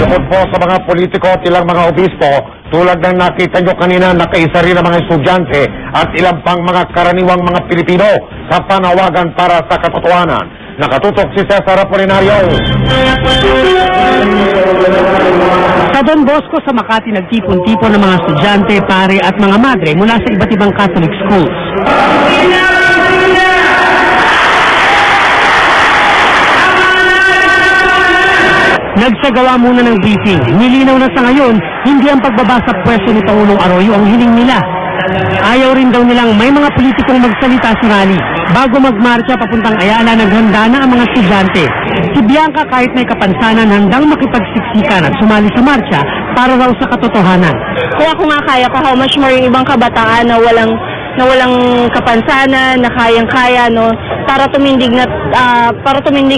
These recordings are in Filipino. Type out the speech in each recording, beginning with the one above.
Bukod po sa mga politiko at ilang mga obispo, tulad ng nakita nyo kanina, nakaisa rin ang mga estudyante at ilang pang mga karaniwang mga Pilipino sa panawagan para sa katotohanan. Nakatutok si Cesar Apolinario. Sa Don Bosco sa Makati, nagtipon-tipon ng mga estudyante, pare at mga madre mula sa iba't ibang Catholic schools. Nagsagawa muna ng briefing. Nilinaw na sa ngayon, hindi ang pagbaba sa pwesto ni Pangulong Arroyo ang hiling nila. Ayaw rin daw nilang may mga politikong magsalita sa rally. Bago magmarcha papuntang Ayala, naghanda na ang mga estudyante. Si Bianca, kahit may kapansanan, handang makipagsiksikan at sumali sa marcha para raw sa katotohanan. Kung ako nga kaya pa, how much more yung ibang kabataan na walang kapansanan, na kayang-kaya, no, para tumindig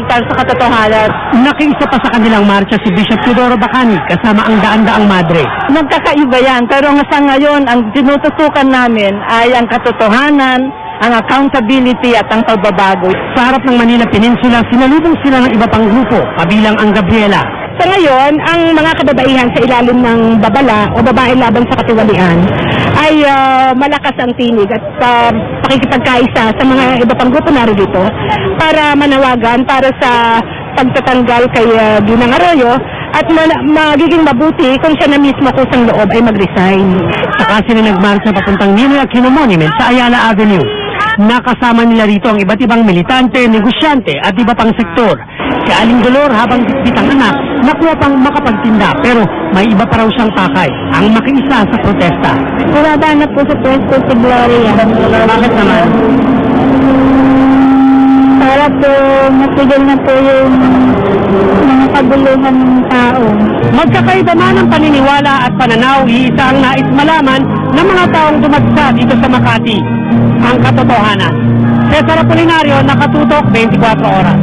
para sa katotohanan. Nakiisa pa sa kanilang marcha si Bishop Teodoro Bacani kasama ang daan-daang madre. Nagkakaiba yan, pero sa ngayon, ang tinututukan namin ay ang katotohanan, ang accountability at ang pagbabago. Sa harap ng Manila Peninsula, sinalubong sila ng iba pang grupo, kabilang ang Gabriela. Sa ngayon, ang mga kababaihan sa ilalim ng babala o babae laban sa katiwalian ay malakas ang tinig at pakikipagkaisa sa mga iba pang grupo narito para manawagan para sa pagtatanggal kay Ginang Arroyo at magiging mabuti kung siya na mismo kusang loob ay mag-resign. Saka sila nagmarcha papuntang Ninoy Aquino Monument sa Ayala Avenue. Nakasama nila rito ang iba't ibang militante, negosyante at iba pang sektor. Si Aling Dolor habang bitbit ang anak, nakuha pang makapagtinda pero may iba pa raw siyang pakay, ang makiisa sa protesta. Bumaba po sa pwesto si Gloria. Bakit naman? Para po matigil na po yung mga kaguluhan ng tao. Magkakaiba man ang paniniwala at pananaw, iisa ang nais malaman ng mga taong dumagsa dito sa Makati, ang katotohanan. Cesar Apolinario, nakatutok 24 oras.